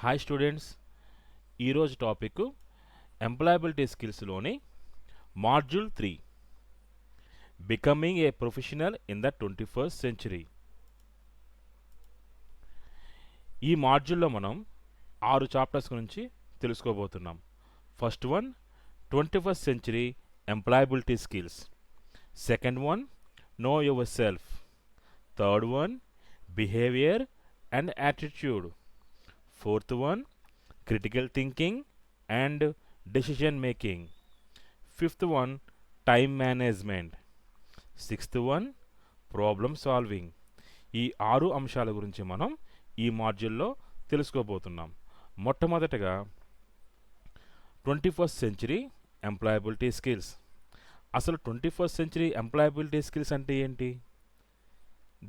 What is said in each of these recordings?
Hi students, ఈరోజు topic employability స్కిల్స్లోని module 3 becoming a professional in the 21st century. ఈ మాడ్యూల్లో మనం 6 చాప్టర్స్ గురించి తెలుసుకోబోతున్నాం. First one 21st century employability skills, second one know your self, third one behaviour and attitude, fourth one critical thinking and decision making, fifth one time management, sixth one problem solving. ఈ 6 అంశాల గురించి మనం ఈ మాడ్యూల్లో తెలుసుకోబోతున్నాం. మొట్టమొదటగా 21st century employability skills. అసలు 21st century employability skills అంటే ఏంటి,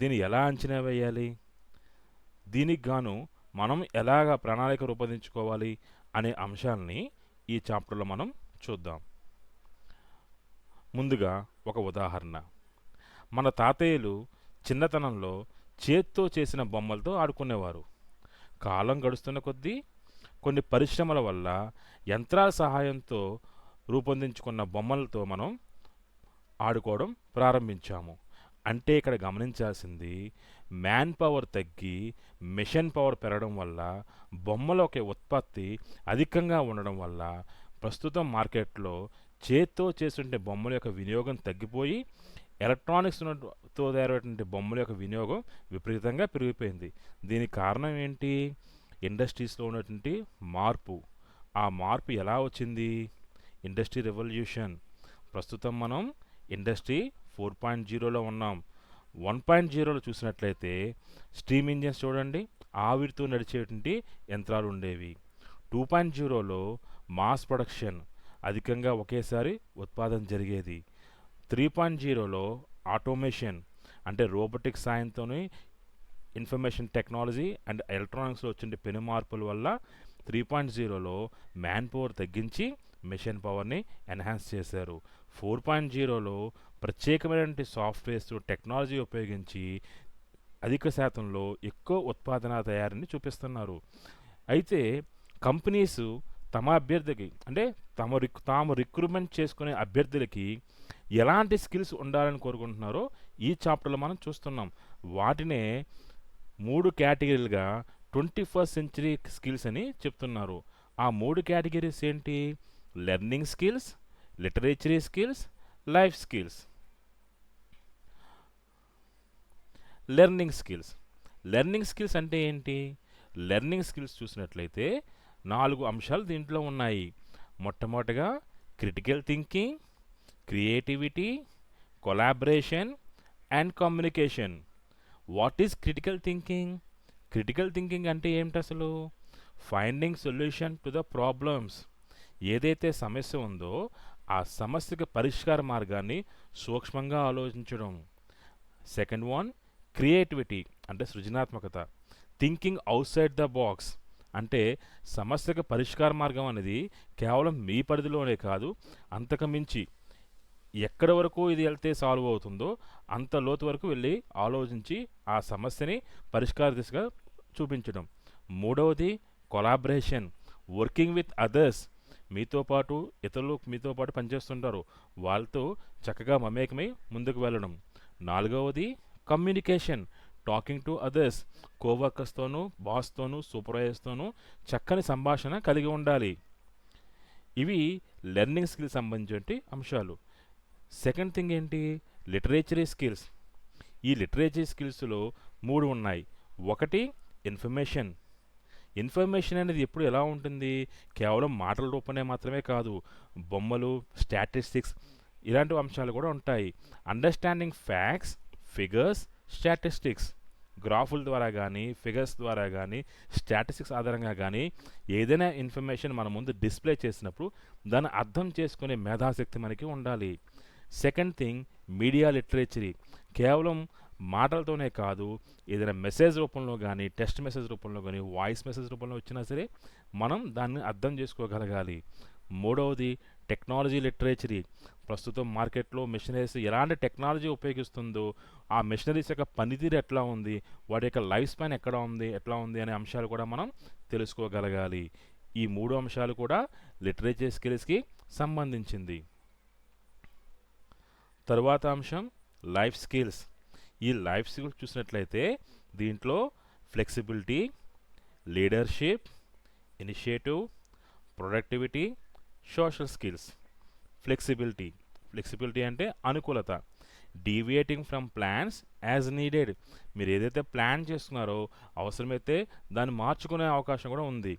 దీన్ని ఎలా అంచనా వేయాలి, దీనికి గాను మనం ఎలాగ ప్రణాళిక రూపొందించుకోవాలి అనే అంశాలని ఈ చాప్టర్లో మనం చూద్దాం. ముందుగా ఒక ఉదాహరణ. మన తాతయ్యలు చిన్నతనంలో చేత్తో చేసిన బొమ్మలతో ఆడుకునేవారు. కాలం గడుస్తున్న కొద్దీ కొన్ని పరిశ్రమల వల్ల యంత్రాల సహాయంతో రూపొందించుకున్న బొమ్మలతో మనం ఆడుకోవడం ప్రారంభించాము. అంటే ఇక్కడ గమనించాల్సింది, మ్యాన్ పవర్ తగ్గి మిషన్ పవర్ పెరగడం వల్ల బొమ్మల యొక్క ఉత్పత్తి అధికంగా ఉండడం వల్ల ప్రస్తుతం మార్కెట్లో చేత్తో చేస్తుంటే బొమ్మల యొక్క వినియోగం తగ్గిపోయి ఎలక్ట్రానిక్స్తో తయారైనటువంటి బొమ్మల యొక్క వినియోగం విపరీతంగా పెరిగిపోయింది. దీనికి కారణం ఏంటి? ఇండస్ట్రీస్లో ఉన్నటువంటి మార్పు. ఆ మార్పు ఎలా వచ్చింది? Industry revolution. ప్రస్తుతం మనం ఇండస్ట్రీ 4.0లో ఉన్నాం. 1.0లో చూసినట్లయితే స్టీమ్ ఇంజిన్స్ చూడండి, ఆవిరితో నడిచేటువంటి యంత్రాలు ఉండేవి. 2.0లో మాస్ ప్రొడక్షన్, అధికంగా ఒకేసారి ఉత్పాదన జరిగేది. 3.0లో ఆటోమేషన్, అంటే రోబోటిక్ సాయంతోనే ఇన్ఫర్మేషన్ టెక్నాలజీ అండ్ ఎలక్ట్రానిక్స్లో వచ్చిన పెను మార్పుల వల్ల 3.0లో మ్యాన్ పవర్ తగ్గించి మిషన్ పవర్ని ఎన్హాన్స్ చేశారు. 4.0లో ప్రత్యేకమైనటువంటి సాఫ్ట్వేర్స్ టెక్నాలజీ ఉపయోగించి అధిక శాతంలో ఎక్కువ ఉత్పాదన తయారీని చూపిస్తున్నారు. అయితే కంపెనీస్ తమ అభ్యర్థికి, అంటే తాము రిక్రూట్మెంట్ చేసుకునే అభ్యర్థులకి ఎలాంటి స్కిల్స్ ఉండాలని కోరుకుంటున్నారో ఈ చాప్టర్లో మనం చూస్తున్నాం. వాటినే 3 కేటగిరీలుగా 21st సెంచరీ స్కిల్స్ అని చెప్తున్నారు. ఆ 3 కేటగిరీస్ ఏంటి? Learning skills, లిటరేచరీ skills, life skills. Learning skills అంటే ఏంటి? లెర్నింగ్ స్కిల్స్ చూసినట్లయితే 4 అంశాలు దీంట్లో ఉన్నాయి. మొట్టమొదటిగా critical thinking, creativity, collaboration and communication. What is critical thinking? Critical thinking అంటే ఏమిటి అసలు? Finding solution to the problems. ఏదైతే సమస్య ఉందో ఆ సమస్యకు పరిష్కార మార్గాన్ని సూక్ష్మంగా ఆలోచించడం. సెకండ్ వన్ క్రియేటివిటీ, అంటే సృజనాత్మకత. Thinking out side the box, అంటే సమస్యకు పరిష్కార మార్గం అనేది కేవలం మీ పరిధిలోనే కాదు, అంతకు మించి ఎక్కడి వరకు ఇది వెళ్తే సాల్వ్ అవుతుందో అంత లోతు వరకు వెళ్ళి ఆలోచించి ఆ సమస్యని పరిష్కార దిశగా చూపించడం. మూడవది కొలాబరేషన్, వర్కింగ్ విత్ అదర్స్. మీతో పాటు ఇతరులు మీతో పాటు పనిచేస్తుంటారు, వాళ్ళతో చక్కగా మమేకమై ముందుకు వెళ్ళడం. నాలుగవది కమ్యూనికేషన్, టాకింగ్ టు అదర్స్. కోవర్కర్స్తోనూ, బాస్తోనూ, సూపర్వైజర్స్తోనూ చక్కని సంభాషణ కలిగి ఉండాలి. ఇవి లెర్నింగ్ స్కిల్ సంబంధించిన అంశాలు. సెకండ్ థింగ్ ఏంటి? లిటరేచరీ స్కిల్స్. ఈ లిటరేచరీ స్కిల్స్లో 3 ఉన్నాయి. ఒకటి ఇన్ఫర్మేషన్. ఇన్ఫర్మేషన్ అనేది ఎప్పుడు ఎలా ఉంటుంది? కేవలం మాటల రూపంలో మాత్రమే కాదు, బొమ్మలు, స్టాటిస్టిక్స్ ఇలాంటి అంశాలు కూడా ఉంటాయి. Understanding facts, figures, statistics. గ్రాఫుల ద్వారా కానీ, ఫిగర్స్ ద్వారా కానీ, స్టాటిస్టిక్స్ ఆధారంగా కానీ ఏదైనా ఇన్ఫర్మేషన్ మన ముందు డిస్ప్లే చేసినప్పుడు దాన్ని అర్థం చేసుకునే మేధాశక్తి మనకి ఉండాలి. Second thing media లిటరేచరీ. కేవలం మాటలతోనే కాదు, ఏదైనా మెసేజ్ రూపంలో కానీ, టెక్స్ట్ మెసేజ్ రూపంలో కానీ, వాయిస్ మెసేజ్ రూపంలో వచ్చినా సరే మనం దాన్ని అర్థం చేసుకోగలగాలి. మూడవది టెక్నాలజీ లిటరేచరీ, ప్రస్తుతం మార్కెట్లో మెషినరీస్ ఎలాంటి టెక్నాలజీ ఉపయోగిస్తుందో, ఆ మెషినరీస్ యొక్క పనితీరు ఎట్లా ఉంది, వాటి యొక్క లైఫ్ స్పాన్ ఎట్లా ఉంది అనే అంశాలు కూడా మనం తెలుసుకోగలగాలి. ఈ 3 అంశాలు కూడా లిటరేచర్ స్కిల్స్కి సంబంధించింది. తరువాత అంశం లైఫ్ స్కిల్స్. ఈ లైఫ్ స్కిల్స్ చూసినట్లయితే దీంట్లో flexibility, leadership, initiative, productivity, social skills. Flexibility అంటే అనుకూలత. Deviating from plans as needed. మీరు ఏదైతే ప్లాన్ చేస్తున్నారో అవసరమైతే దాన్ని మార్చుకునే అవకాశం కూడా ఉంది.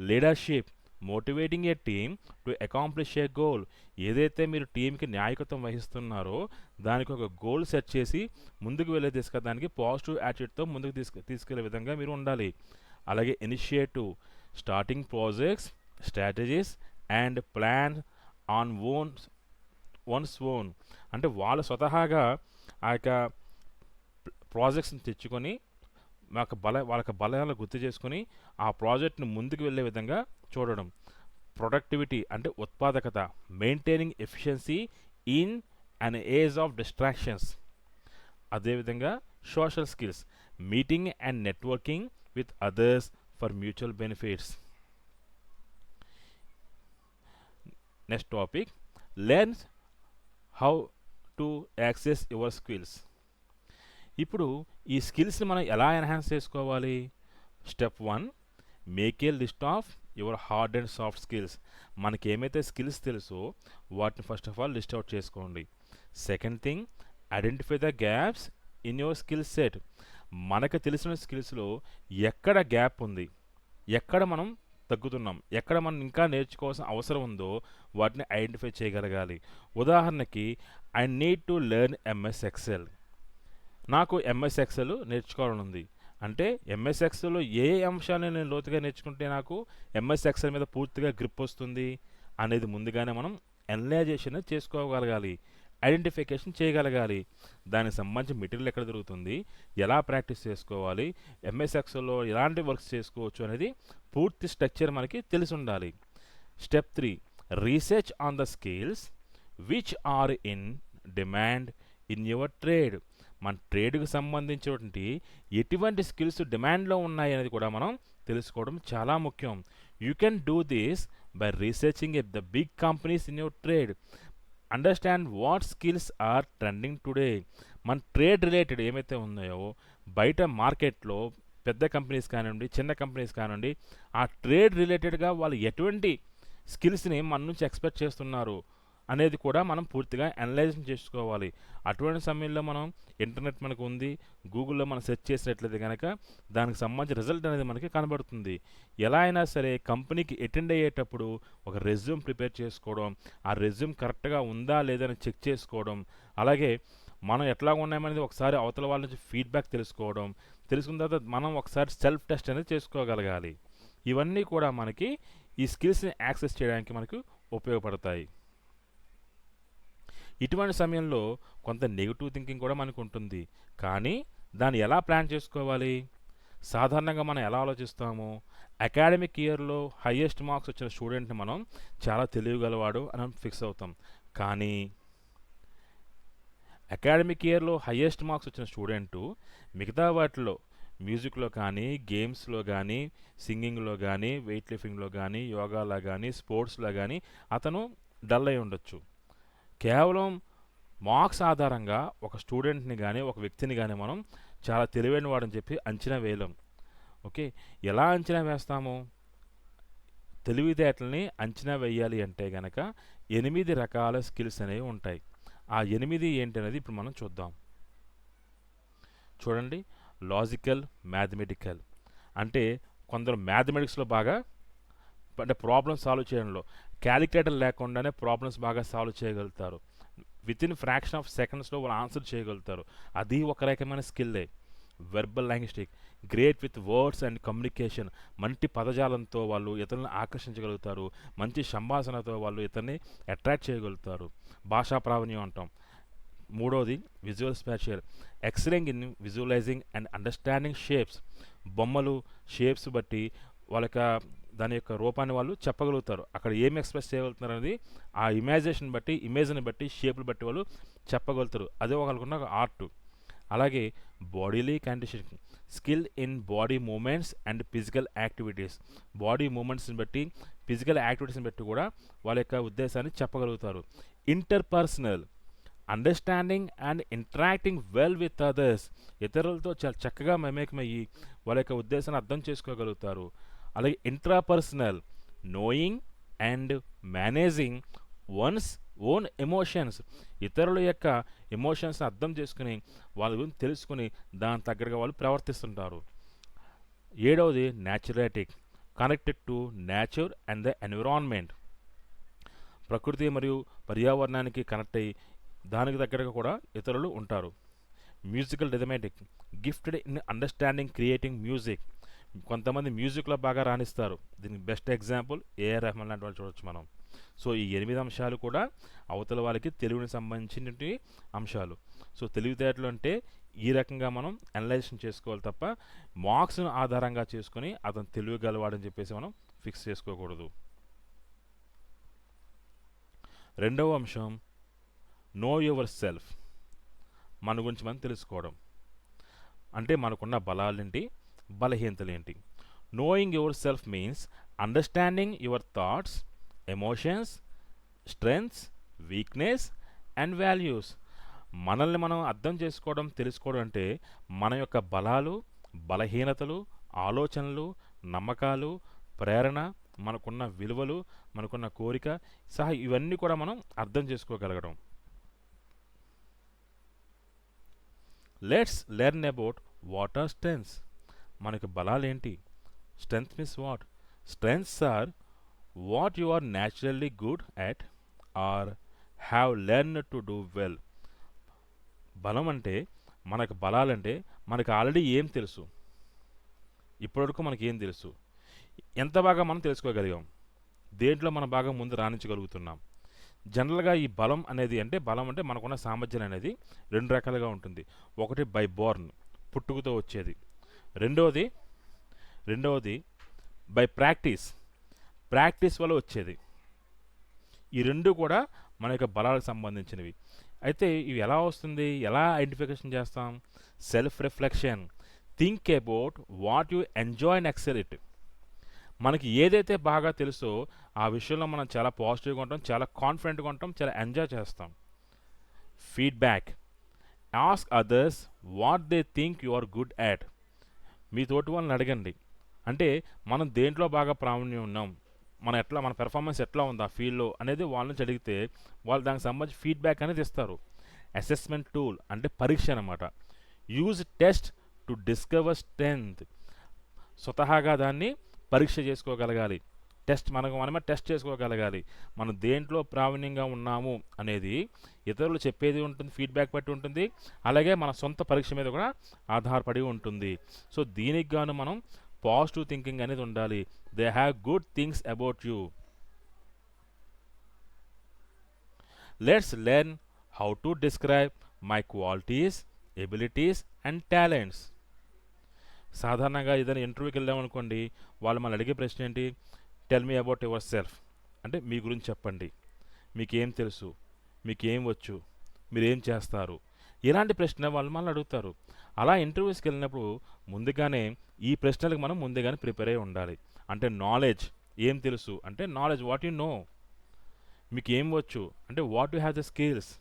Leadership, motivating A team to accomplish A goal. ఏదైతే మీరు టీంకి నాయకత్వం వహిస్తున్నారో దానికి ఒక గోల్ సెట్ చేసి ముందుకు వెళ్ళే దిశగా దానికి పాజిటివ్ యాటిట్యూడ్తో ముందుకు తీసుకెళ్లే విధంగా మీరు ఉండాలి. అలాగే initiative, starting projects, strategies and plan on once own. అంటే వాళ్ళు స్వతహాగా ఆ యొక్క ప్రాజెక్ట్స్ని తెచ్చుకొని వాళ్ళకి బలాలను గుర్తు చేసుకొని ఆ ప్రాజెక్ట్ని ముందుకు వెళ్ళే విధంగా చూడడం. ప్రొడక్టివిటీ అంటే ఉత్పాదకత, maintaining efficiency in an age of distractions. అదేవిధంగా social skills, meeting and networking with others for mutual benefits. Next topic, learn how to access your skills. ఇప్పుడు ఈ స్కిల్స్ని మనం ఎలా ఎన్హాన్స్ చేసుకోవాలి? Step 1, make a list of your hard and soft skills. మనకి ఏమైతే skills తెలుసో వాటిని first of all list out చేసుకోండి. Second thing, identify the gaps in your skill set. మనకు తెలిసిన స్కిల్స్లో ఎక్కడ గ్యాప్ ఉంది, ఎక్కడ మనం తగ్గుతున్నాం, ఎక్కడ మనం ఇంకా నేర్చుకోవాల్సిన అవసరం ఉందో వాటిని ఐడెంటిఫై చేయగలగాలి. ఉదాహరణకి, I need to learn MS Excel. నాకు ఎంఎస్ ఎక్సెల్ నేర్చుకోవాలని ఉంది అంటే ఎంఎస్ ఎక్సెల్లో ఏ అంశాలను నేను లోతుగా నేర్చుకుంటే నాకు ఎంఎస్ ఎక్సెల్ మీద పూర్తిగా గ్రిప్ వస్తుంది అనేది ముందుగానే మనం అనలైజేషన్ చేసుకోగలగాలి, ఐడెంటిఫికేషన్ చేయగలగాలి. దానికి సంబంధించిన మెటీరియల్ ఎక్కడ దొరుకుతుంది, ఎలా ప్రాక్టీస్ చేసుకోవాలి, ఎంఎస్ ఎక్సెల్లో ఎలాంటి వర్క్స్ చేసుకోవచ్చు అనేది పూర్తి స్ట్రక్చర్ మనకి తెలిసి ఉండాలి. Step 3, research on the skills which are in demand in your trade. మన ట్రేడ్కి సంబంధించినటువంటి ఎటువంటి స్కిల్స్ డిమాండ్లో ఉన్నాయి అనేది కూడా మనం తెలుసుకోవడం చాలా ముఖ్యం. You can do this by researching at the big companies in your trade. Understand what skills are trending today. మన ట్రేడ్ రిలేటెడ్ ఏమైతే ఉన్నాయో బయట మార్కెట్లో పెద్ద కంపెనీస్ కానివ్వండి, చిన్న కంపెనీస్ కానివ్వండి, ఆ ట్రేడ్ రిలేటెడ్గా వాళ్ళు ఎటువంటి స్కిల్స్ని మన నుంచి ఎక్స్పెక్ట్ చేస్తున్నారు అనేది కూడా మనం పూర్తిగా అనలైజ్ చేసుకోవాలి. అటువంటి సమయంలో మనం ఇంటర్నెట్ మనకు ఉంది, గూగుల్లో మనం సెర్చ్ చేసినట్లయితే కనుక దానికి సంబంధించిన రిజల్ట్ అనేది మనకి కనబడుతుంది. ఎలా అయినా సరే కంపెనీకి అటెండ్ అయ్యేటప్పుడు ఒక రెజ్యూమ్ ప్రిపేర్ చేసుకోవడం, ఆ రెజ్యూమ్ కరెక్ట్గా ఉందా లేదని చెక్ చేసుకోవడం, అలాగే మనం ఎట్లా ఉన్నామనేది ఒకసారి అవతల వాళ్ళ నుంచి ఫీడ్బ్యాక్ తెలుసుకున్న తర్వాత మనం ఒకసారి సెల్ఫ్ టెస్ట్ అనేది చేసుకోగలగాలి. ఇవన్నీ కూడా మనకి ఈ స్కిల్స్ని యాక్సెస్ చేయడానికి మనకు ఉపయోగపడతాయి. ఇటువంటి సమయంలో కొంత నెగిటివ్ థింకింగ్ కూడా మనకు ఉంటుంది, కానీ దాన్ని ఎలా ప్లాన్ చేసుకోవాలి? సాధారణంగా మనం ఎలా ఆలోచిస్తాము, అకాడమిక్ ఇయర్లో హయ్యెస్ట్ మార్క్స్ వచ్చిన స్టూడెంట్ని మనం చాలా తెలియగలవాడు అని ఫిక్స్ అవుతాం. కానీ అకాడమిక్ ఇయర్లో హయ్యెస్ట్ మార్క్స్ వచ్చిన స్టూడెంటు మిగతా వాటిలో మ్యూజిక్లో కానీ, గేమ్స్లో కానీ, సింగింగ్లో కానీ, వెయిట్ లిఫ్టింగ్లో కానీ, యోగాలో కానీ, స్పోర్ట్స్లో కానీ అతను డల్ అయి ఉండొచ్చు. కేవలం మార్క్స్ ఆధారంగా ఒక స్టూడెంట్ని కానీ, ఒక వ్యక్తిని కానీ మనం చాలా తెలివైన వాడని చెప్పి అంచనా వేయలేం. ఓకే, ఎలా అంచనా వేస్తాము? తెలివితేటల్ని అంచనా వేయాలి అంటే కనుక 8 రకాల స్కిల్స్ అనేవి ఉంటాయి. ఆ 8 ఏంటి అనేది ఇప్పుడు మనం చూద్దాం. చూడండి, లాజికల్, మ్యాథమెటికల్ అంటే కొందరు మ్యాథమెటిక్స్లో బాగా అంటే ప్రాబ్లమ్స్ సాల్వ్ చేయడంలో క్యాలిక్యులేటర్ లేకుండానే ప్రాబ్లమ్స్ బాగా సాల్వ్ చేయగలుగుతారు. వితిన్ ఫ్రాక్షన్ ఆఫ్ సెకండ్స్లో వాళ్ళు ఆన్సర్ చేయగలుగుతారు. అది ఒక రకమైన స్కిల్లే. Verbal linguistic, great with words and communication. మంచి పదజాలంతో వాళ్ళు ఇతరులను ఆకర్షించగలుగుతారు. మంచి సంభాషణతో వాళ్ళు ఇతరుని అట్రాక్ట్ చేయగలుగుతారు. భాషా ప్రావీణ్యం అంటాం. మూడోది visual spatial, excellent in visualizing and understanding shapes. బొమ్మలు, షేప్స్ బట్టి వాళ్ళ దాని యొక్క రూపాన్ని వాళ్ళు చెప్పగలుగుతారు. అక్కడ ఏం ఎక్స్‌ప్రెస్ చేయగలుగుతున్నారు అనేది ఆ ఇమేజ్‌ని బట్టి, షేప్‌ని బట్టి వాళ్ళు చెప్పగలుగుతారు. అదే వాళ్ళకున్న ఒక ఆర్ట్. అలాగే bodily conditioning skill in body movements and physical activities. Body మూమెంట్స్ని బట్టి, ఫిజికల్ యాక్టివిటీస్ని బట్టి కూడా వాళ్ళ యొక్క ఉద్దేశాన్ని చెప్పగలుగుతారు. Interpersonal understanding and interacting well with others. ఇతరులతో చాలా చక్కగా మమేకమయ్యి వాళ్ళ యొక్క ఉద్దేశాన్ని అర్థం చేసుకోగలుగుతారు. అలాగే intrapersonal knowing and managing once own emotions. ఇతరుల యొక్క ఎమోషన్స్ని అర్థం చేసుకుని వాళ్ళ గురించి తెలుసుకుని దాని తగ్గట్టుగా వాళ్ళు ప్రవర్తిస్తుంటారు. 7వది naturality connected to nature and the environment. ప్రకృతి మరియు పర్యావరణానికి కనెక్ట్ అయ్యి దానికి దగ్గరగా కూడా ఇతరులు ఉంటారు. Musical rhythmic gifted in understanding creating music. కొంతమంది మ్యూజిక్లో బాగా రాణిస్తారు. దీనికి బెస్ట్ ఎగ్జాంపుల్ ఏఆర్ రెహమాన్ లాంటి వాళ్ళు చూడొచ్చు మనం. సో ఈ 8 అంశాలు కూడా అవతల వాళ్ళకి తెలివిని సంబంధించినటువంటి అంశాలు. సో తెలివితేటలు అంటే ఈ రకంగా మనం అనలైజేషన్ చేసుకోవాలి తప్ప మార్క్స్ను ఆధారంగా చేసుకుని అతను తెలివి గలవాడని చెప్పేసి మనం ఫిక్స్ చేసుకోకూడదు. 2వ అంశం నో యువర్ సెల్ఫ్. మన గురించి మనం తెలుసుకోవడం. అంటే మనకున్న బలాలేంటి, బలహీనతలేంటి. Knowing yourself means understanding your thoughts, emotions, strengths, weakness and values. మనల్ని మనం అర్థం చేసుకోవడం, తెలుసుకోవడం అంటే మన యొక్క బలాలు, బలహీనతలు, ఆలోచనలు, నమ్మకాలు, ప్రేరణ, మనకున్న విలువలు, మనకున్న కోరిక సహా ఇవన్నీ కూడా మనం అర్థం చేసుకోగలగడం. Let's learn about what are strengths. మనకి బలాలేంటి? Strength means what? Strengths are what you are naturally good at or have learn to do well. బలం అంటే మనకు బలాలంటే మనకు ఆల్రెడీ ఏం తెలుసు, ఇప్పటివరకు మనకి ఏం తెలుసు, ఎంత బాగా మనం తెలుసుకోగలిగాం, దేంట్లో మనం బాగా ముందు రాణించగలుగుతున్నాం. జనరల్గా ఈ బలం అనేది అంటే మనకున్న సామర్థ్యం అనేది 2 రకాలుగా ఉంటుంది. ఒకటి బై బోర్న్, పుట్టుకతో వచ్చేది. రెండవది బై ప్రాక్టీస్ వల్ల వచ్చేది. ఈ 2 కూడా మన యొక్క బలాలకు సంబంధించినవి. అయితే ఇవి ఎలా వస్తుంది, ఎలా ఐడెంటిఫికేషన్ చేస్తాం? Self reflection. Think about what you enjoy and excel it. మనకి ఏదైతే బాగా తెలుసో ఆ విషయంలో మనం చాలా పాజిటివ్గా ఉంటాం, చాలా కాన్ఫిడెంట్గా ఉంటాం, చాలా ఎంజాయ్ చేస్తాం. Feedback. Ask others what they think you are good at. మీ తోటి వాళ్ళని అడగండి. అంటే మనం దేంట్లో బాగా ప్రావీణ్యం ఉన్నాం, మన పెర్ఫార్మెన్స్ ఎట్లా ఉంది ఆ ఫీల్డ్లో అనేది వాళ్ళ నుంచి అడిగితే వాళ్ళు దానికి సంబంధించి ఫీడ్బ్యాక్ అనేది ఇస్తారు. అసెస్మెంట్ టూల్ అంటే పరీక్ష అన్నమాట. Use test to discover strength. స్వతహాగా దాన్ని పరీక్ష చేసుకోగలగాలి. మనమే టెస్ట్ చేసుకోగలగాలి. మనం దేంట్లో ప్రావీణ్యంగా ఉన్నాము అనేది ఇతరులు చెప్పేది ఉంటుంది, ఫీడ్బ్యాక్ బట్టి ఉంటుంది, అలాగే మన సొంత పరీక్ష మీద కూడా ఆధారపడి ఉంటుంది. సో దీనికి గాను మనం పాజిటివ్ థింకింగ్ అనేది ఉండాలి. They have good things about you. Let's learn how to describe my qualities, abilities and talents. సాధారణంగా ఏదైనా ఇంటర్వ్యూకి వెళ్ళామనుకోండి, వాళ్ళు మనం అడిగే ప్రశ్న ఏంటి? Tell me about your self. అంటే మీ గురించి చెప్పండి, మీకేం తెలుసు, మీకేం వచ్చు, మీరేం చేస్తారు, ఇలాంటి ప్రశ్న వాళ్ళు మనల్ని అడుగుతారు. అలా ఇంటర్వ్యూస్కి వెళ్ళినప్పుడు ముందుగానే ఈ ప్రశ్నలకు మనం ముందుగానే ప్రిపేర్ అయి ఉండాలి. అంటే నాలెడ్జ్, ఏం తెలుసు అంటే నాలెడ్జ్, వాట్ యు నో. మీకు ఏం వచ్చు అంటే what you have the skills.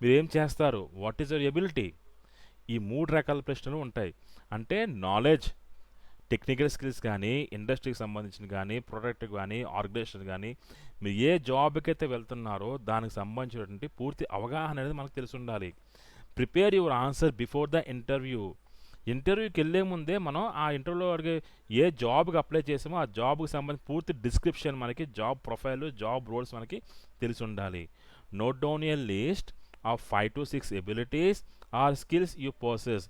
మీరు ఏం చేస్తారు, వాట్ ఈజ్ యువర్ ఎబిలిటీ. ఈ 3 రకాల ప్రశ్నలు ఉంటాయి. అంటే నాలెడ్జ్, టెక్నికల్ స్కిల్స్ కానీ, ఇండస్ట్రీకి సంబంధించిన కానీ, ప్రొడక్ట్ కానీ, ఆర్గనైజేషన్ కానీ, మీరు ఏ జాబ్కి అయితే వెళ్తున్నారో దానికి సంబంధించినటువంటి పూర్తి అవగాహన అనేది మనకు తెలిసి ఉండాలి. Prepare your answer before the interview. ఇంటర్వ్యూకి వెళ్ళే ముందే మనం ఆ ఇంటర్వ్యూలో అడిగే ఏ జాబ్కి అప్లై చేసామో ఆ జాబ్కి సంబంధించి పూర్తి డిస్క్రిప్షన్, మనకి జాబ్ ప్రొఫైల్, జాబ్ రోల్స్ మనకి తెలిసి ఉండాలి. Note down a list of 5 to 6 abilities or skills you possess.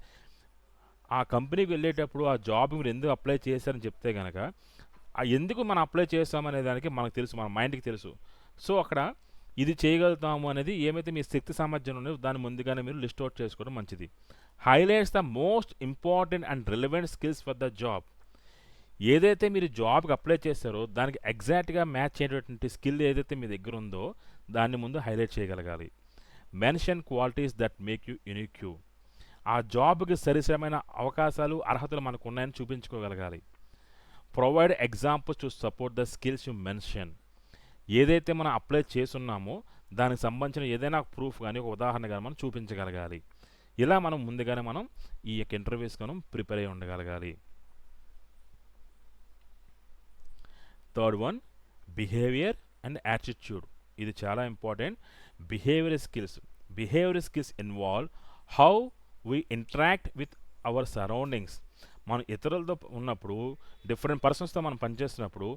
ఆ కంపెనీకి వెళ్ళేటప్పుడు ఆ జాబ్ మీరు ఎందుకు అప్లై చేశారని చెప్తే కనుక ఎందుకు మనం అప్లై చేస్తామనే దానికి మనకు తెలుసు, మన మైండ్కి తెలుసు. సో అక్కడ ఇది చేయగలుగుతాము అనేది ఏమైతే మీ శక్తి సామర్థ్యం ఉన్నాయో దాన్ని ముందుగానే మీరు లిస్ట్ అవుట్ చేసుకోవడం మంచిది. Highlights the most important and relevant skills for the job. ఏదైతే మీరు జాబ్కి అప్లై చేస్తారో దానికి ఎగ్జాక్ట్గా మ్యాచ్ అయ్యేటువంటి స్కిల్ ఏదైతే మీ దగ్గర ఉందో దాన్ని ముందు హైలైట్ చేయగలగాలి. Mention qualities that make you unique. ఆ జాబ్కి సరిసమైన అవకాశాలు అర్హతలు మనకు ఉన్నాయని చూపించుకోగలగాలి. Provide examples to support the skills you mention. ఏదైతే మనం అప్లై చేస్తున్నామో దానికి సంబంధించిన ఏదైనా ప్రూఫ్ కానీ ఒక ఉదాహరణ కానీ మనం చూపించగలగాలి. ఇలా మనం ముందుగానే మనం ఈ యొక్క ఇంటర్వ్యూస్కి మనం ప్రిపేర్ అయి ఉండగలగాలి. Third one, behaviour and attitude. ఇది చాలా important. Behaviour skills involve how we interact with our surroundings. మనం ఇతరులతో ఉన్నప్పుడు, డిఫరెంట్ పర్సన్స్తో మనం పనిచేస్తున్నప్పుడు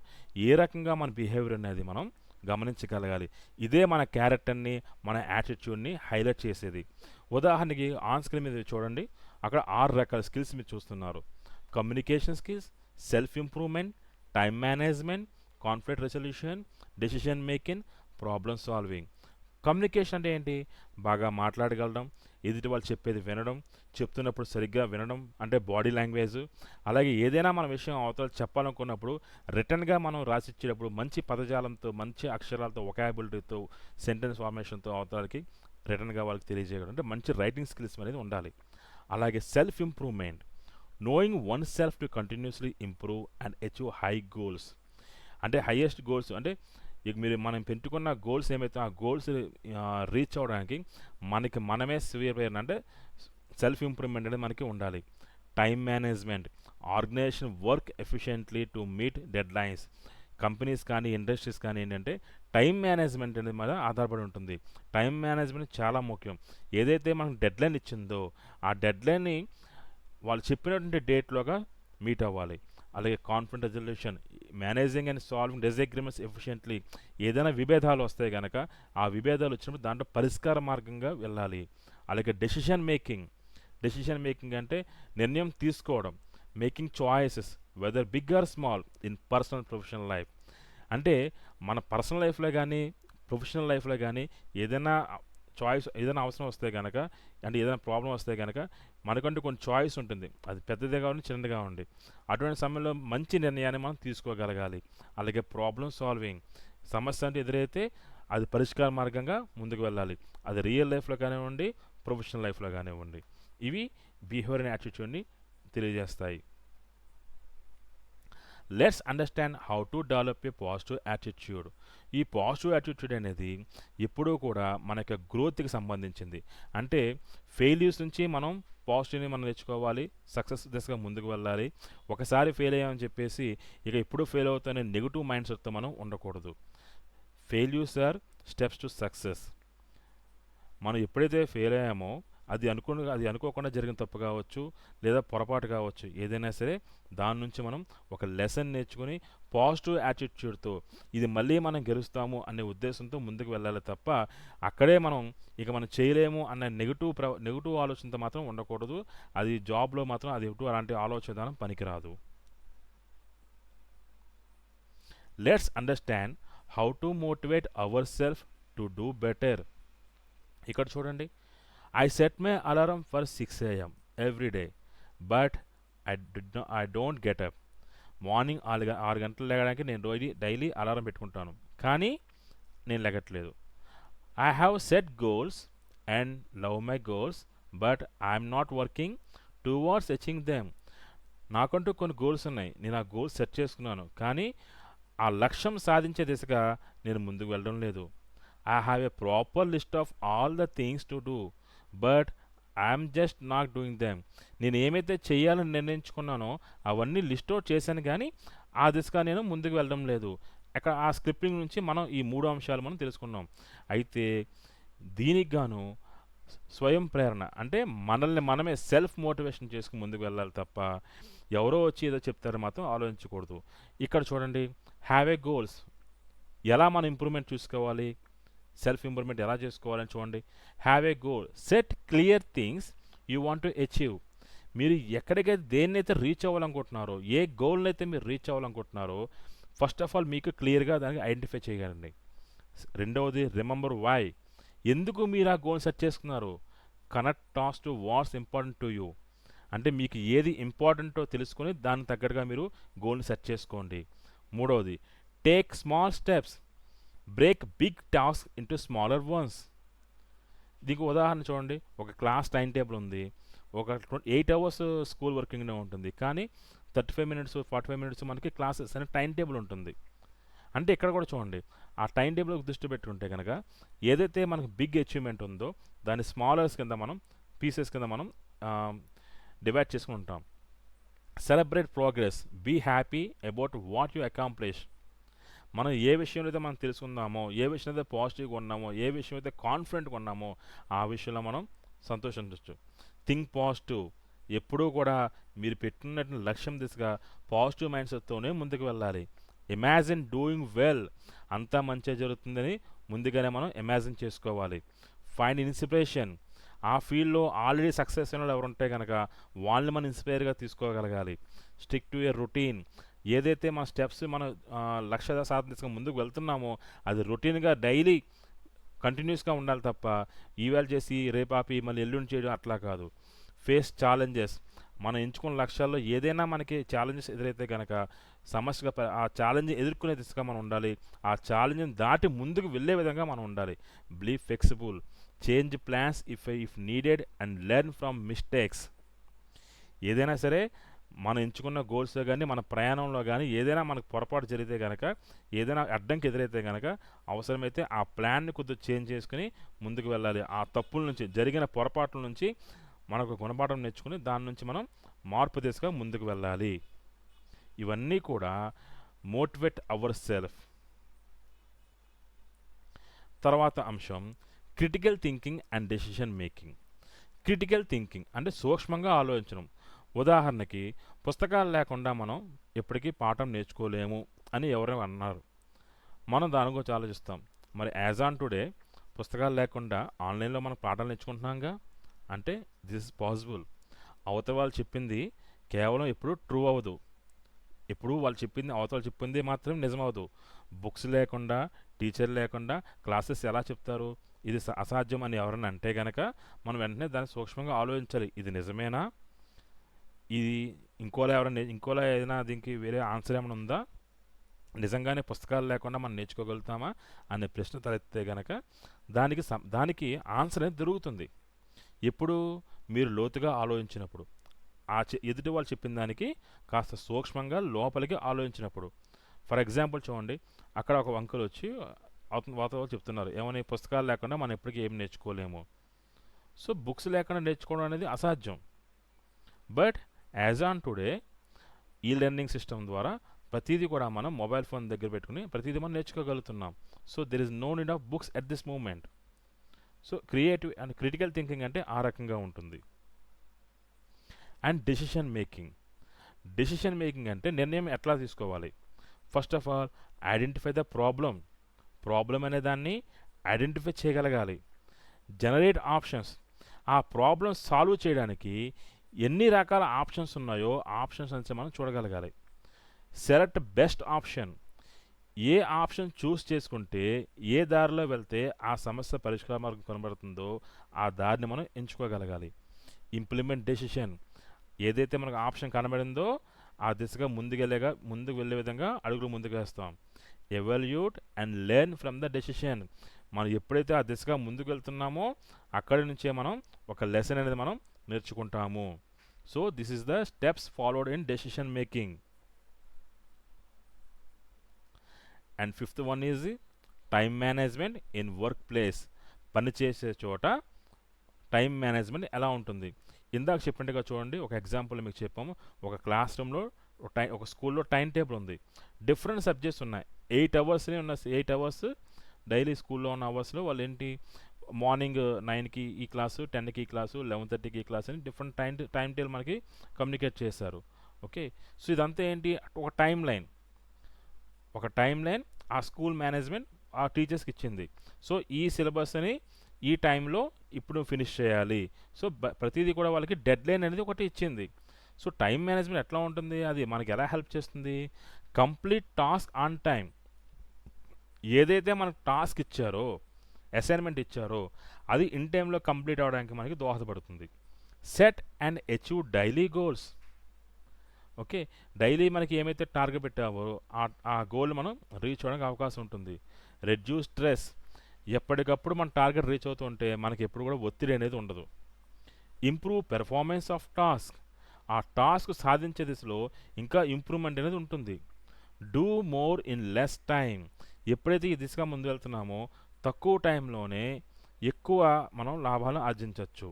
ఏ రకంగా మన బిహేవియర్ అనేది మనం గమనించగలగాలి. ఇదే మన క్యారెక్టర్ని, మన యాటిట్యూడ్ని హైలైట్ చేసేది. ఉదాహరణకి ఆన్ స్క్రీన్ మీద చూడండి, అక్కడ 6 రకాల స్కిల్స్ మీరు చూస్తున్నారు. Communication skills, self improvement, time management, conflict resolution, decision making, problem solving. Communication అంటే ఏంటి? బాగా మాట్లాడగలడం, ఎదుటి వాళ్ళు చెప్పేది వినడం, చెప్తున్నప్పుడు సరిగ్గా వినడం అంటే బాడీ లాంగ్వేజ్. అలాగే ఏదైనా మన విషయం అవతల చెప్పాలనుకున్నప్పుడు రిటర్న్గా మనం రాసిచ్చేటప్పుడు మంచి పదజాలంతో, మంచి అక్షరాలతో, వొకాబులరీతో, సెంటెన్స్ ఫార్మేషన్తో అవతలకి రిటర్న్గా వాళ్ళకి తెలియజేయడం అంటే మంచి రైటింగ్ స్కిల్స్ అనేది ఉండాలి. అలాగే self improvement, knowing one self to continuously improve and achieve high goals. అంటే హైయెస్ట్ గోల్స్ అంటే ఇక మనం పెట్టుకున్న గోల్స్ ఏమైతే ఆ గోల్స్ రీచ్ అవ్వడానికి మనమే స్వీర్ అంటే సెల్ఫ్ ఇంప్రూవ్మెంట్ అనేది మనకి ఉండాలి. Time management, organisation work efficiently to meet deadlines. Companies కానీ ఇండస్ట్రీస్ కానీ ఏంటంటే టైం మేనేజ్మెంట్ అనేది మీద ఆధారపడి ఉంటుంది. టైం మేనేజ్మెంట్ చాలా ముఖ్యం. ఏదైతే మనకు డెడ్ లైన్ ఇచ్చిందో ఆ డెడ్ లైన్ని వాళ్ళు చెప్పినటువంటి డేట్లోగా మీట్ అవ్వాలి. అలాగే conflict resolution, managing and solving disagreements efficiently. ఏదైనా విభేదాలు వస్తాయి కనుక ఆ విభేదాలు వచ్చినప్పుడు దాంట్లో పరిష్కార మార్గంగా వెళ్ళాలి. అలాగే డెసిషన్ మేకింగ్ అంటే నిర్ణయం తీసుకోవడం, making choices whether big or small in personal professional life. అంటే మన పర్సనల్ లైఫ్లో కానీ ప్రొఫెషనల్ లైఫ్లో కానీ ఏదైనా అవసరం వస్తే కనుక, అంటే ఏదైనా ప్రాబ్లం వస్తే కనుక మనకంటూ కొన్ని చాయిస్ ఉంటుంది. అది పెద్దదిగా కావండి, చిన్నదిగా ఉండి, అటువంటి సమయంలో మంచి నిర్ణయాన్ని మనం తీసుకోగలగాలి. అలాగే ప్రాబ్లం సాల్వింగ్, సమస్య అంటే ఎదురైతే అది పరిష్కార మార్గంగా ముందుకు వెళ్ళాలి. అది రియల్ లైఫ్లో కానివ్వండి, ప్రొఫెషనల్ లైఫ్లో కానివ్వండి. ఇవి బిహేవియర్ అండ్ యాటిట్యూడ్ని తెలియజేస్తాయి. Let's understand how to develop a positive attitude. ఈ పాజిటివ్ యాటిట్యూడ్ అనేది ఎప్పుడూ కూడా మన యొక్క గ్రోత్కి సంబంధించింది. అంటే ఫెయిల్యూర్స్ నుంచి మనం పాజిటివ్ని మనం నేర్చుకోవాలి, సక్సెస్ దిశగా ముందుకు వెళ్ళాలి. ఒకసారి ఫెయిల్ అయ్యామని చెప్పేసి ఇక ఎప్పుడు ఫెయిల్ అవుతానే నెగిటివ్ మైండ్ సెట్తో మనం ఉండకూడదు. Failures are steps to success. మనం ఎప్పుడైతే ఫెయిల్ అయ్యామో అది అనుకోకుండా జరిగిన తప్పు కావచ్చు, లేదా పొరపాటు కావచ్చు, ఏదైనా సరే దాని నుంచి మనం ఒక లెసన్ నేర్చుకుని పాజిటివ్ యాటిట్యూడ్తో ఇది మళ్ళీ మనం గెలుస్తాము అనే ఉద్దేశంతో ముందుకు వెళ్ళాలి తప్ప అక్కడే మనం చేయలేము అన్న నెగిటివ్ ఆలోచనతో మాత్రం ఉండకూడదు. అది జాబ్లో మాత్రం అది అలాంటి ఆలోచన విధానం పనికిరాదు. Let's understand how to motivate our self to do better. ఇక్కడ చూడండి, I set my alarm for 6 a.m. every day, but I don't get up. Morning 6 గంటలు లేగడానికి నేను డైలీ అలారం పెట్టుకుంటాను, కానీ నేను లెగట్లేదు. I have set goals and love my goals, but I'm not working towards achieving them. నాకంటూ కొన్ని goals ఉన్నాయి, నేను ఆ గోల్స్ సెట్ చేసుకున్నాను, కానీ ఆ లక్ష్యం సాధించే దిశగా నేను ముందుకు వెళ్ళడం లేదు. I have a proper list of all the things to do, but I'm just not doing them. నేను ఏమైతే చేయాలని నిర్ణయించుకున్నానో అవన్నీ లిస్ట్ అవుట్ చేశాను, కానీ ఆ దిశగా నేను ముందుకు వెళ్ళడం లేదు. అక్కడ ఆ స్క్రిప్టింగ్ నుంచి మనం ఈ 3 అంశాలు మనం తెలుసుకున్నాం. అయితే దీనికి గాను స్వయం ప్రేరణ అంటే మనల్ని మనమే సెల్ఫ్ మోటివేషన్ చేసుకుని ముందుకు వెళ్ళాలి తప్ప ఎవరో వచ్చి ఏదో చెప్తారో మాత్రం ఆలోచించకూడదు. ఇక్కడ చూడండి, హ్యావ్ ఏ గోల్స్. ఎలా మనం ఇంప్రూవ్మెంట్ చూసుకోవాలి, సెల్ఫ్ ఇంప్రూవ్మెంట్ ఎలా చేసుకోవాలని చూడండి. Have a goal, set clear things you want to achieve. మీరు ఎక్కడికైతే దేన్నైతే రీచ్ అవ్వాలనుకుంటున్నారో, ఏ గోల్ని అయితే మీరు రీచ్ అవ్వాలనుకుంటున్నారో ఫస్ట్ ఆఫ్ ఆల్ మీకు క్లియర్గా దానికి ఐడెంటిఫై చేయగలండి. రెండవది, రిమెంబర్ వై. ఎందుకు మీరు ఆ గోల్ సెట్ చేసుకున్నారు. Connect tasks to what's important to you. అంటే మీకు ఏది ఇంపార్టెంటో తెలుసుకొని దానికి తగ్గట్టుగా మీరు గోల్ని సెట్ చేసుకోండి. మూడవది, take small steps, break big task into smaller ones. దీనికి ఉదాహరణ చూడండి, ఒక క్లాస్ టైం టేబుల్ ఉంది, ఒక 8 అవర్స్ స్కూల్ వర్కింగ్నే ఉంటుంది, కానీ 35 మినిట్స్ 45 మినిట్స్ మనకి క్లాసెస్ అనే టైం టేబుల్ ఉంటుంది. అంటే ఇక్కడ కూడా చూడండి, ఆ టైం టేబుల్ దృష్టి పెట్టుకుంటే కనుక ఏదైతే మనకు బిగ్ అచీవ్మెంట్ ఉందో దాన్ని స్మాలర్స్ కింద మనం పీసెస్ కింద మనం డివైడ్ చేసుకుని ఉంటాం. Celebrate progress, be happy about what you accomplish. మనం ఏ విషయంలో అయితే మనం తెలుసుకుందామో, ఏ విషయం అయితే పాజిటివ్గా ఉన్నామో, ఏ విషయం అయితే కాన్ఫిడెంట్గా ఉన్నామో ఆ విషయంలో మనం సంతోషించవచ్చు. థింక్ పాజిటివ్, ఎప్పుడూ కూడా మీరు పెట్టినట్టు లక్ష్యం దిశగా పాజిటివ్ మైండ్ సెట్తోనే ముందుకు వెళ్ళాలి. ఇమాజిన్ డూయింగ్ వెల్, అంతా మంచిగా జరుగుతుందని ముందుగానే మనం ఇమాజిన్ చేసుకోవాలి. ఫైండ్ ఇన్స్పిరేషన్, ఆ ఫీల్డ్లో ఆల్రెడీ సక్సెస్ అయిన వాళ్ళు ఎవరు ఉంటే కనుక వాళ్ళని మనం ఇన్స్పైర్గా తీసుకోగలగాలి. స్టిక్ టు ఏ రొటీన్, ఏదైతే మన స్టెప్స్ మనం లక్ష్య సాధన దిశగా ముందుకు వెళ్తున్నామో అది రొటీన్గా డైలీ కంటిన్యూస్గా ఉండాలి తప్ప ఈవేళ చేసి రేపాపి మళ్ళీ ఎల్లుండి చేయడం అట్లా కాదు. ఫేస్ ఛాలెంజెస్, మనం ఎంచుకున్న లక్ష్యాల్లో ఏదైనా మనకి ఛాలెంజెస్ ఎదురైతే కనుక సమస్యగా ఆ ఛాలెంజ్ ఎదుర్కొనే దిశగా మనం ఉండాలి. ఆ ఛాలెంజ్ని దాటి ముందుకు వెళ్ళే విధంగా మనం ఉండాలి. Be flexible, change plans if needed and learn from mistakes. ఏదైనా సరే మనం ఎంచుకున్న గోల్స్లో కానీ మన ప్రయాణంలో కానీ ఏదైనా మనకు పొరపాటు జరిగితే కనుక, ఏదైనా అడ్డంకి ఎదురైతే కనుక అవసరమైతే ఆ ప్లాన్ని కొద్దిగా చేంజ్ చేసుకుని ముందుకు వెళ్ళాలి. ఆ తప్పుల నుంచి, జరిగిన పొరపాట్ల నుంచి మనకు గుణపాఠం నేర్చుకుని దాని నుంచి మనం మార్పు దిశగా ముందుకు వెళ్ళాలి. ఇవన్నీ కూడా మోటివేట్ అవర్ సెల్ఫ్. తర్వాత అంశం critical thinking and decision making. Critical thinking అంటే సూక్ష్మంగా ఆలోచించడం. ఉదాహరణకి, పుస్తకాలు లేకుండా మనం ఎప్పటికీ పాఠం నేర్చుకోలేము అని ఎవరైనా అన్నారు. మనం దాని గురించి ఆలోచిస్తాం. మరి యాజ్ ఆన్ టుడే పుస్తకాలు లేకుండా ఆన్లైన్లో మనం పాఠాలు నేర్చుకుంటున్నాంగా, అంటే దిస్ ఇస్ పాసిబుల్. అవతల వాళ్ళు చెప్పింది కేవలం ఎప్పుడు ట్రూ అవ్వదు, ఎప్పుడు వాళ్ళు చెప్పింది అవతల చెప్పింది మాత్రం నిజమవదు. బుక్స్ లేకుండా, టీచర్ లేకుండా క్లాసెస్ ఎలా చెప్తారు? ఇది అసాధ్యం అని ఎవరైనా అంటే కనుక మనం వెంటనే దాన్ని సూక్ష్మంగా ఆలోచించాలి. ఇది నిజమేనా? ఇది ఇంకోలా ఏదైనా దీనికి వేరే ఆన్సర్ ఏమైనా ఉందా? నిజంగానే పుస్తకాలు లేకుండా మనం నేర్చుకోగలుగుతామా అనే ప్రశ్న తలెత్తే కనుక దానికి ఆన్సర్ అనేది దొరుకుతుంది. ఎప్పుడు మీరు లోతుగా ఆలోచించినప్పుడు, ఎదుటి వాళ్ళు చెప్పిన దానికి కాస్త సూక్ష్మంగా లోపలికి ఆలోచించినప్పుడు. ఫర్ ఎగ్జాంపుల్ చూడండి, అక్కడ ఒక అంకుల్ వచ్చి వాళ్ళు చెప్తున్నారు, ఏమని, పుస్తకాలు లేకుండా మనం ఎప్పటికీ ఏం నేర్చుకోలేము. సో బుక్స్ లేకుండా నేర్చుకోవడం అనేది అసాధ్యం. బట్ యాజ్ ఆన్ టుడే ఈ లెర్నింగ్ సిస్టమ్ ద్వారా ప్రతిదీ కూడా మనం మొబైల్ ఫోన్ దగ్గర పెట్టుకుని ప్రతిదీ మనం నేర్చుకోగలుగుతున్నాం. So there is no need of books at this moment. So creative and critical thinking అంటే ఆ రకంగా ఉంటుంది. And decision making. Decision making అంటే నిర్ణయం ఎట్లా తీసుకోవాలి. First of all identify the problem అనే దాన్ని ఐడెంటిఫై చేయగలగాలి. జనరేట్ ఆప్షన్స్, ఆ ప్రాబ్లం సాల్వ్ చేయడానికి ఎన్ని రకాల ఆప్షన్స్ ఉన్నాయో ఆప్షన్స్ అనేది మనం చూడగలగాలి. సెలెక్ట్ బెస్ట్ ఆప్షన్, ఏ ఆప్షన్ చూస్ చేసుకుంటే ఏ దారిలో వెళ్తే ఆ సమస్య పరిష్కార మార్గం కనబడుతుందో ఆ దారిని మనం ఎంచుకోగలగాలి. ఇంప్లిమెంట్ డెసిషన్, ఏదైతే మనకు ఆప్షన్ కనబడిందో ఆ దిశగా ముందుకు వెళ్ళే విధంగా అడుగులు ముందుకు వేస్తాం. Evaluate and learn from the decision, మనం ఎప్పుడైతే ఆ దిశగా ముందుకు వెళ్తున్నామో అక్కడి నుంచే మనం ఒక లెసన్ అనేది మనం నేర్చుకుంటాము. So this is the steps followed in decision making. And fifth one is time management in work place. పని చేసే చోట టైం మేనేజ్మెంట్ ఎలా ఉంటుంది. ఇందాక చెప్పినట్టుగా చూడండి, ఒక ఎగ్జాంపుల్ మీకు చెప్పాము. ఒక క్లాస్ రూమ్లో ఒక స్కూల్లో టైం టేబుల్ ఉంది. డిఫరెంట్ సబ్జెక్ట్స్ ఉన్నాయి. 8 అవర్స్నే ఉన్న 8 అవర్స్ డైలీ స్కూల్లో ఉన్న అవర్స్లో వాళ్ళు ఏంటి, మార్నింగ్ 9కి ఈ క్లాసు, 10కి ఈ క్లాసు, 11:30కి ఈ క్లాస్ అని డిఫరెంట్ టైం టేబుల్ మనకి కమ్యూనికేట్ చేశారు. ఓకే, సో ఇదంతా ఏంటి, ఒక టైం లైన్ ఆ స్కూల్ మేనేజ్మెంట్ ఆ టీచర్స్కి ఇచ్చింది. సో ఈ సిలబస్ని ఈ టైంలో ఇప్పుడు ఫినిష్ చేయాలి. సో ప్రతిదీ కూడా వాళ్ళకి డెడ్ లైన్ అనేది ఒకటి ఇచ్చింది. సో టైం మేనేజ్మెంట్ ఎట్లా ఉంటుంది, అది మనకి ఎలా హెల్ప్ చేస్తుంది, కంప్లీట్ టాస్క్ ఆన్ టైం. ఏదైతే మనకు టాస్క్ ఇచ్చారో, అసైన్మెంట్ ఇచ్చారో అది ఇన్ టైంలో కంప్లీట్ అవ్వడానికి మనకి దోహదపడుతుంది. Set and achieve daily goals. Okay, daily మనకి ఏమైతే టార్గెట్ పెట్టావో ఆ గోల్ మనం రీచ్ అవ్వడానికి అవకాశం ఉంటుంది. రెడ్యూస్ స్ట్రెస్, ఎప్పటికప్పుడు మన టార్గెట్ రీచ్ అవుతూ ఉంటే మనకి ఎప్పుడు కూడా ఒత్తిడి అనేది ఉండదు. ఇంప్రూవ్ పెర్ఫార్మెన్స్ ఆఫ్ టాస్క్, ఆ టాస్క్ సాధించే దిశలో ఇంకా ఇంప్రూవ్మెంట్ అనేది ఉంటుంది. Do more in less time, ఎప్పుడైతే ఈ దిశగా ముందు వెళ్తున్నామో తక్కువ టైంలోనే ఎక్కువ మనం లాభాలను ఆర్జించవచ్చు.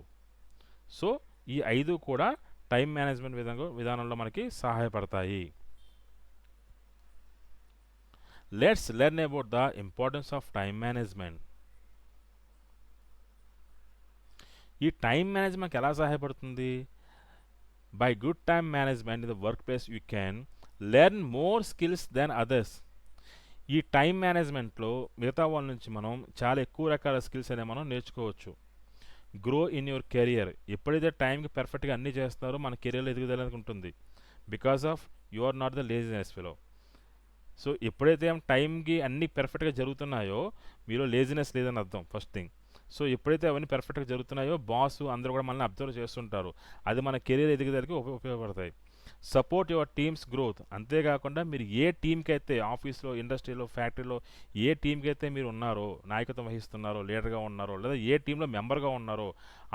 సో ఈ 5 కూడా టైం మేనేజ్మెంట్ విధానంలో మనకి సహాయపడతాయి. Let's learn about the importance of time management. ఈ టైం మేనేజ్మెంట్ ఎలా సహాయపడుతుంది? By good time management in the work place you can learn more skills than others. ఈ టైం మేనేజ్మెంట్లో మిగతా వాళ్ళ నుంచి మనం చాలా ఎక్కువ రకాల స్కిల్స్ అనేవి మనం నేర్చుకోవచ్చు. గ్రో ఇన్ యువర్ కెరియర్, ఎప్పుడైతే టైంకి పర్ఫెక్ట్గా అన్నీ చేస్తున్నారో మన కెరియర్లో ఎదుగుదల ఉంటుంది. Because of you are not the laziness fellow. So ఎప్పుడైతే టైంకి అన్నీ పర్ఫెక్ట్గా జరుగుతున్నాయో మీలో లేజినెస్ లేదని అర్థం ఫస్ట్ థింగ్. సో ఎప్పుడైతే అవన్నీ పర్ఫెక్ట్గా జరుగుతున్నాయో బాస్ అందరూ కూడా మనల్ని అబ్జర్వ్ చేస్తుంటారు, అది మన కెరీర్ ఎదుగుదలకి ఉపయోగపడతాయి. సపోర్ట్ యువర్ టీమ్స్ గ్రోత్, అంతేకాకుండా మీరు ఏ టీంకి అయితే ఆఫీస్లో, ఇండస్ట్రీలో, ఫ్యాక్టరీలో ఏ టీంకి అయితే మీరు ఉన్నారో, నాయకత్వం వహిస్తున్నారో, లీడర్గా ఉన్నారో, లేదా ఏ టీంలో మెంబర్గా ఉన్నారో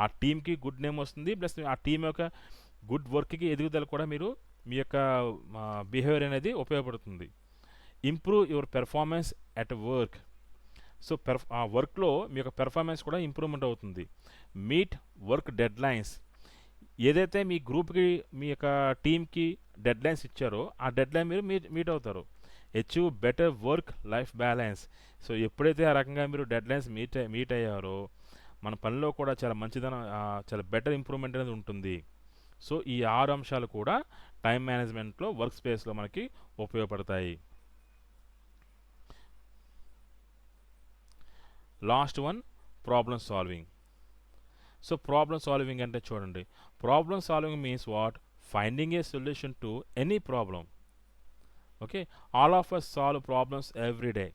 ఆ టీంకి గుడ్ నేమ్ వస్తుంది. ప్లస్ ఆ టీం యొక్క గుడ్ వర్క్కి ఎదుగుదల కూడా మీరు మీ యొక్క బిహేవియర్ అనేది ఉపయోగపడుతుంది. Improve your performance at work, so ఆ వర్క్లో మీ యొక్క పెర్ఫార్మెన్స్ కూడా ఇంప్రూవ్మెంట్ అవుతుంది. మీట్ వర్క్ డెడ్ లైన్స్, ఏదైతే మీ గ్రూప్కి, మీ యొక్క టీంకి డెడ్ లైన్స్ ఇచ్చారో ఆ డెడ్ లైన్ మీరు మీట్ అవుతారు. Achieve better work life balance, so ఎప్పుడైతే ఆ రకంగా మీరు డెడ్ లైన్స్ మీట్ అయ్యారో మన పనిలో కూడా చాలా మంచిదనం, చాలా బెటర్ ఇంప్రూవ్మెంట్ అనేది ఉంటుంది. సో ఈ 6 అంశాలు కూడా టైం మేనేజ్మెంట్లో వర్క్ స్పేస్లో మనకి ఉపయోగపడతాయి. Last one, problem solving. So problem solving అంటే చూడండి, problem solving means what? Finding a solution to any problem. Okay, all of us solve problems every day.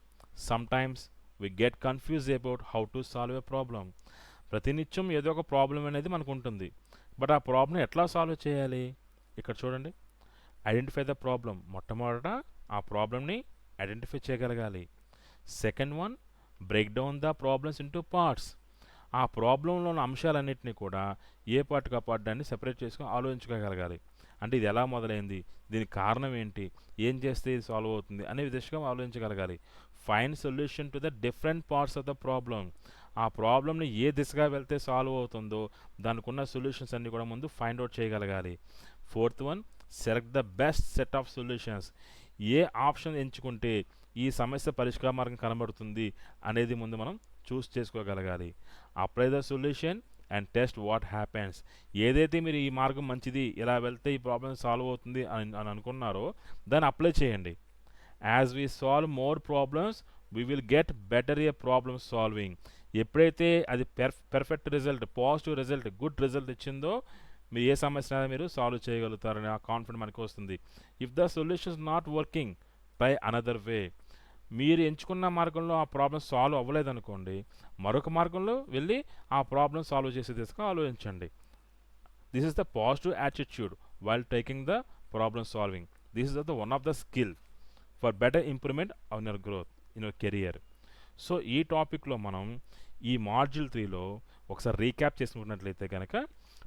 Sometimes we get confuse about how to solve a problem. ప్రతినిత్యం ఏదో ఒక problem అనేది మనకు ఉంటుంది, but ఆ problem ఎట్లా solve చేయాలి? ఇక్కడ చూడండి, ఐడెంటిఫై ద ప్రాబ్లం. మొట్టమొదట ఆ ప్రాబ్లమ్ని ఐడెంటిఫై చేయగలగాలి. Second one, break down the problems into parts. ఆ ప్రాబ్లంలో ఉన్న అంశాలన్నింటినీ కూడా ఏ పార్ట్కి ఆ పార్ట్ దాన్ని సెపరేట్ చేసుకొని ఆలోచించుకోగలగాలి. అంటే ఇది ఎలా మొదలైంది, దీనికి కారణం ఏంటి, ఏం చేస్తే ఇది సాల్వ్ అవుతుంది అనే విధంగా ఆలోచించగలగాలి. Find solution to the different parts of the problem. ఆ ప్రాబ్లమ్ని ఏ దిశగా వెళ్తే సాల్వ్ అవుతుందో దానికి ఉన్న సొల్యూషన్స్ అన్నీ కూడా ముందు ఫైండ్ అవుట్ చేయగలగాలి. Fourth one, select the best set of solutions. ఏ ఆప్షన్ ఎంచుకుంటే ఈ సమస్య పరిష్కార మార్గం కనబడుతుంది అనేది ముందు మనం చూస్ చేసుకోగలగాలి. Apply the solution and test what happens. ఏదైతే మీరు ఈ మార్గం మంచిది, ఇలా వెళ్తే ఈ ప్రాబ్లం సాల్వ్ అవుతుంది అని అనుకున్నారో దాన్ని అప్లై చేయండి. As we solve more problems we will get better A problem solving. ఎప్పుడైతే అది perfect result, positive result, good result ఇచ్చిందో మీరు ఏ సమస్య మీరు సాల్వ్ చేయగలుగుతారని ఆ కాన్ఫిడెంట్ మనకు వస్తుంది. If the solution is not working, try another way. మీరు ఎంచుకున్న మార్గంలో ఆ ప్రాబ్లం సాల్వ్ అవ్వలేదనుకోండి, మరొక మార్గంలో వెళ్ళి ఆ ప్రాబ్లం సాల్వ్ చేసే దిశగా ఆలోచించండి. This is the positive attitude while taking the problem solving. This is the one of the skill for better improvement on your growth in your career. So ఈ టాపిక్లో మనం ఈ మాడ్యూల్ 3లో ఒకసారి రీక్యాప్ చేసుకున్నట్లయితే కనుక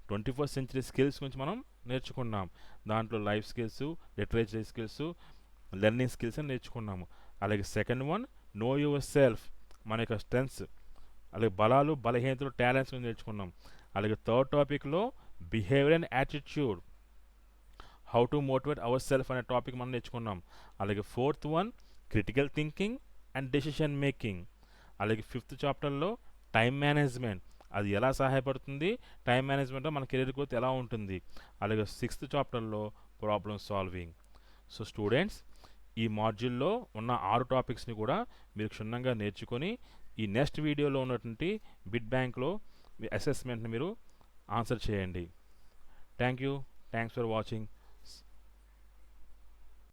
21st century స్కిల్స్ గురించి మనం నేర్చుకున్నాం. దాంట్లో life skills, literature skills, learning skills అని నేర్చుకున్నాము. అలాగే second one, know your self, మన యొక్క స్ట్రెంగ్స్, అలాగే బలాలు, బలహీనతలు, టాలెంట్స్ నేర్చుకున్నాం. అలాగే థర్డ్ టాపిక్లో behaviour and attitude, how to motivate our self అనే టాపిక్ మనం నేర్చుకున్నాం. అలాగే fourth one, critical thinking and decision making. అలాగే ఫిఫ్త్ చాప్టర్లో టైం మేనేజ్మెంట్, అది ఎలా సహాయపడుతుంది, టైం మేనేజ్మెంట్లో మన కెరీర్ గ్రోత్ ఎలా ఉంటుంది. అలాగే సిక్స్త్ చాప్టర్లో ప్రాబ్లమ్ సాల్వింగ్. సో స్టూడెంట్స్, ఈ మాడ్యూల్లో ఉన్న 6 టాపిక్స్ని కూడా మీరు క్షుణ్ణంగా నేర్చుకొని ఈ నెక్స్ట్ వీడియోలో ఉన్నటువంటి బిట్ బ్యాంక్లో మీ అసెస్మెంట్ని మీరు ఆన్సర్ చేయండి. Thank you. Thanks for watching.